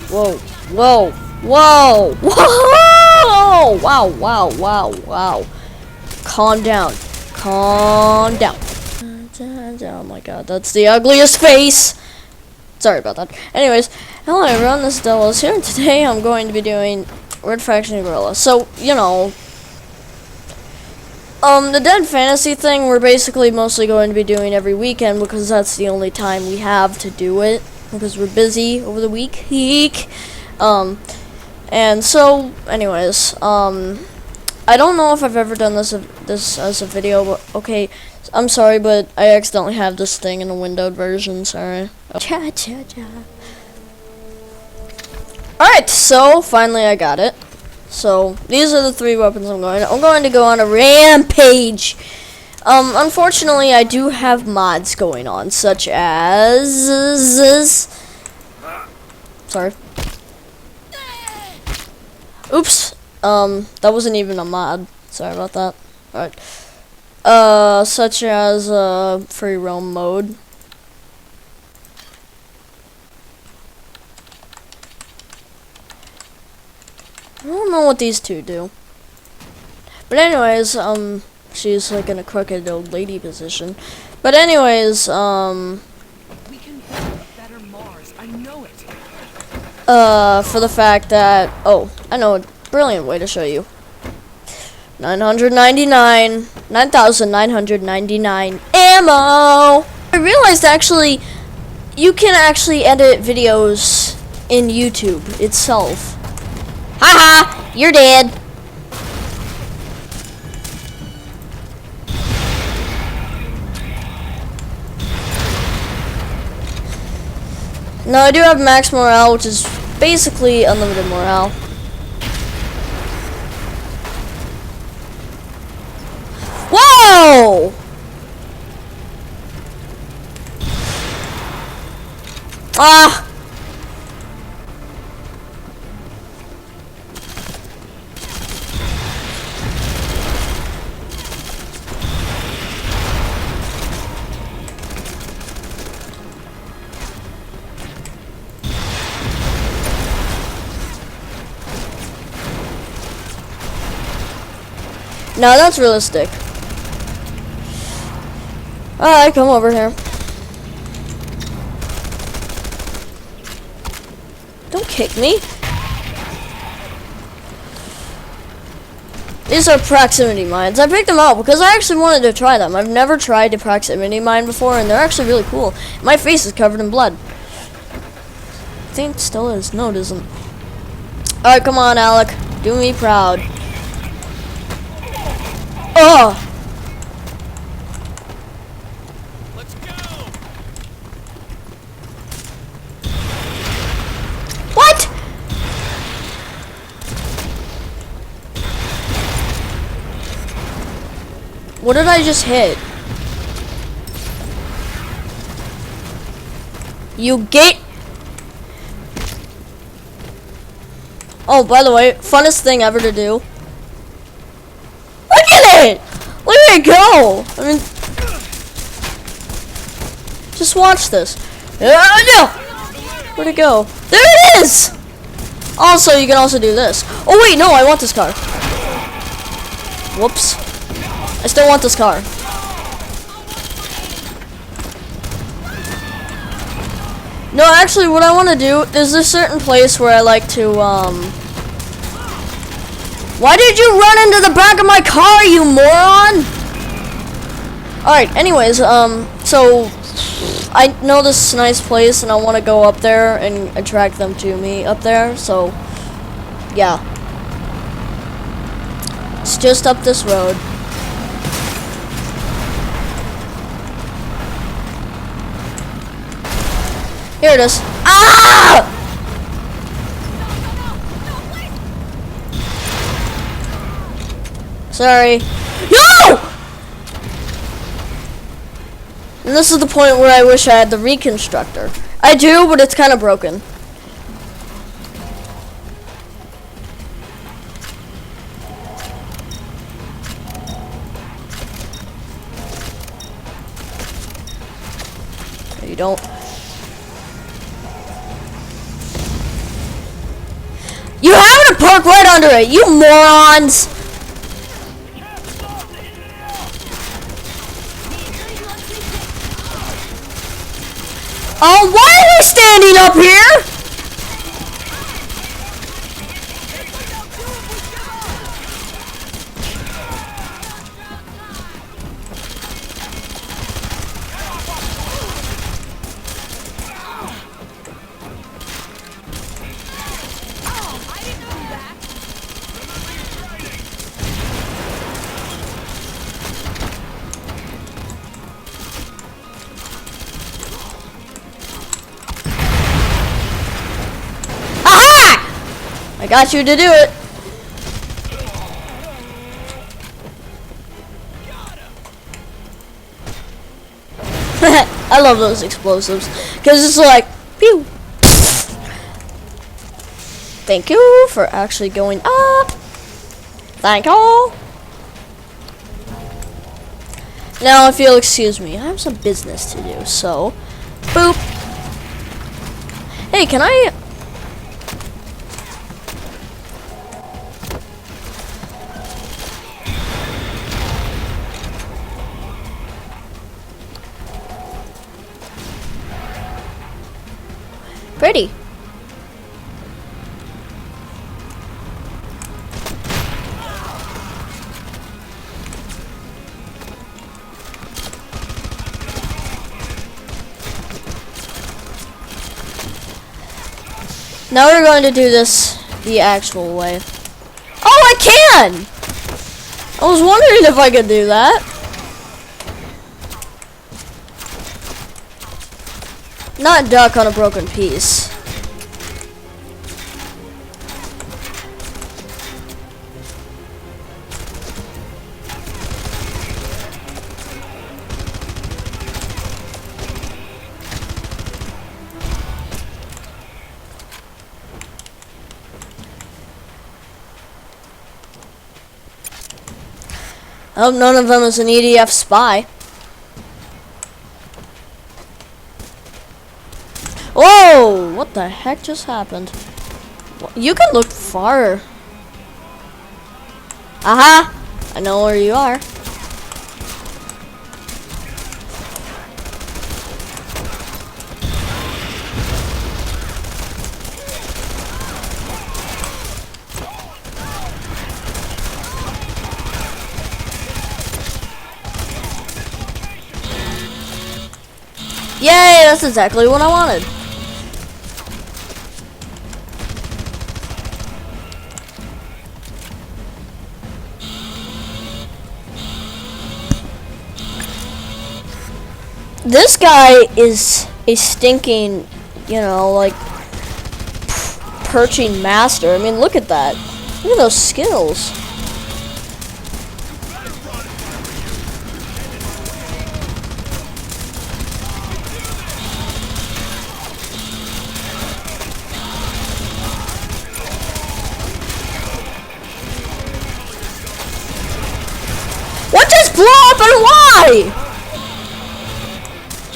Whoa, whoa, whoa, whoa! Wow, wow, wow, wow. Calm down. Calm down. Oh my god, that's the ugliest face! Sorry about that. Anyways, hello everyone, this is Delos here, and today I'm going to be doing Red Faction Guerrilla. So, you know, the Dead Fantasy thing we're basically mostly going to be doing every weekend because that's the only time we have to do it. Because we're busy over the week. And so, anyways, I don't know if I've ever done this as a video, but okay, I'm sorry, but I accidentally have this thing in a windowed version, sorry. Cha cha cha. Alright, so finally I got it. So these are the 3 weapons I'm going to go on a rampage. Unfortunately, I do have mods going on, such as... Sorry. Oops. That wasn't even a mod. Sorry about that. Alright. Such as, free roam mode. I don't know what these 2 do. But anyways, she's like in a crooked old lady position. But anyways, we can build a better Mars. I know it. for the fact that, oh, I know a brilliant way to show you. 9,999 ammo! I realized actually, you can actually edit videos in YouTube itself. Haha, you're dead. No, I do have max morale, which is basically unlimited morale. Whoa! Ah! No, that's realistic. Alright, come over here. Don't kick me. These are proximity mines. I picked them out because I actually wanted to try them. I've never tried a proximity mine before, and they're actually really cool. My face is covered in blood. I think it still is. No, it isn't. Alright, come on, Alec. Do me proud. Oh! Let's go. What? What did I just hit? You get... Oh, by the way, funnest thing ever to do. Look at it! Look at it go! I mean... Just watch this. No! Where'd it go? There it is! Also, you can also do this. Oh wait, no, I want this car. Whoops. I still want this car. No, actually, what I want to do is a certain place where I like to, Why did you run into the back of my car, you moron? Alright, anyways, so I know this nice place and I want to go up there and attract them to me up there, so yeah. It's just up this road. Here it is. Ah! Sorry. No! And this is the point where I wish I had the reconstructor. I do, but it's kind of broken. You don't. You happen to park right under it, you morons! Oh, why are they standing up here? I got you to do it. I love those explosives because it's like pew. Thank you for actually going up. Thank you. Now, if you'll excuse me, I have some business to do. So, boop. Hey, can I? Pretty. Now we're going to do this the actual way. Oh, I can! I was wondering if I could do that. Not duck on a broken piece. I hope none of them is an EDF spy. Whoa! What the heck just happened? You can look far. Aha! I know where you are. Yay! That's exactly what I wanted. This guy is a stinking, you know, like, perching master. I mean, look at that. Look at those skills. What just blew up and why?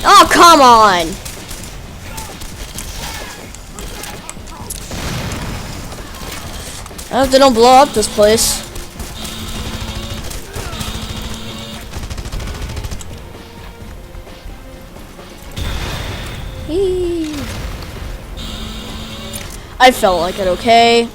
Oh, come on! I hope they don't blow up this place. I felt like it, okay?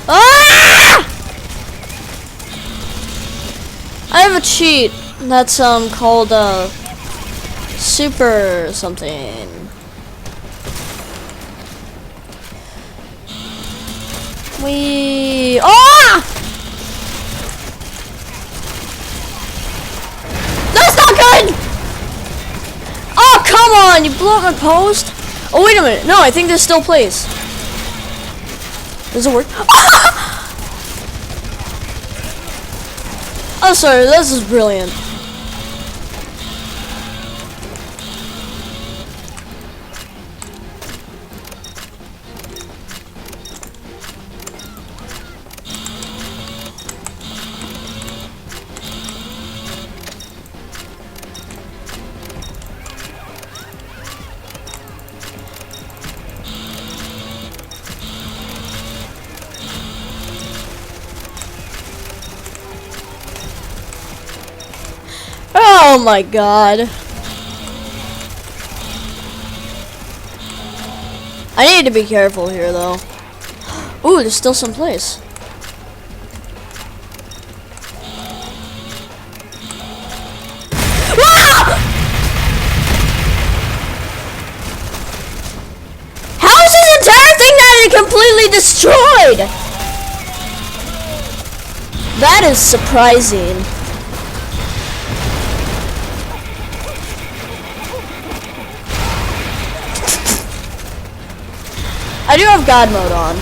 Ah! I have a cheat that's called super something. That's not good! on, you blew up my post. Oh, wait a minute. No, I think this still plays. Does it work? Oh, sorry, this is brilliant. Oh my god. I need to be careful here though. Ooh, there's still some place. Ah! How is this entire thing not completely destroyed? That is surprising. I do have God mode on.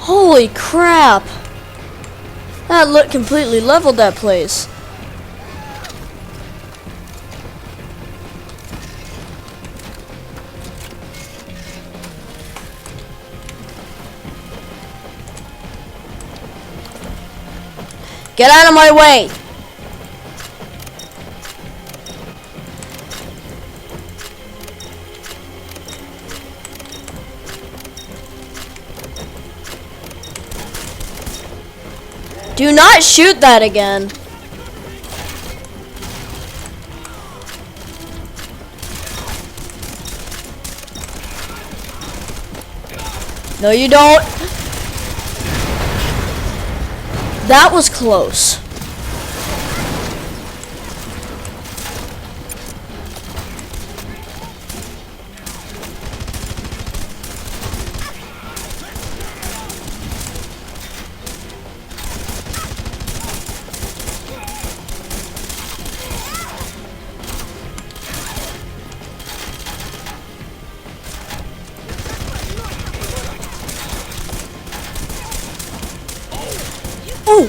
Holy crap! That look completely leveled that place. Get out of my way! Do not shoot that again. No, you don't. That was close. Oh!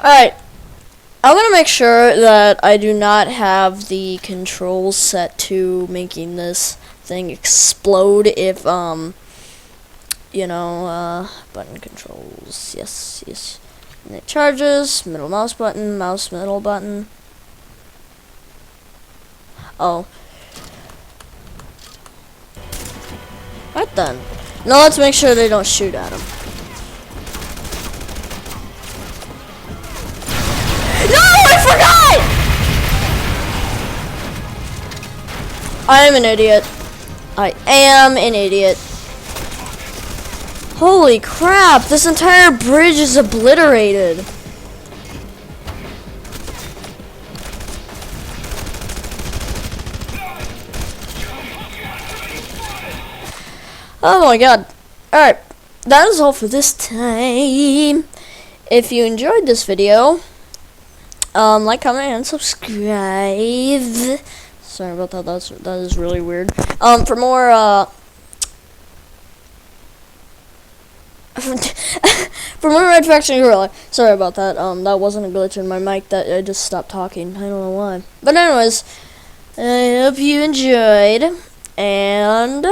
Alright. I want to make sure that I do not have the controls set to making this thing explode if, you know, button controls. Yes, yes. And it charges, middle mouse button, mouse middle button. Oh. Right then. Now let's make sure they don't shoot at him. I am an idiot. I am an idiot. Holy crap, this entire bridge is obliterated. Oh my god. Alright, that is all for this time. If you enjoyed this video, like, comment, and subscribe. Sorry about that. That is really weird. For more for more Red Faction Guerrilla. Sorry about that. That wasn't a glitch in my mic. That I just stopped talking. I don't know why. But anyways, I hope you enjoyed, And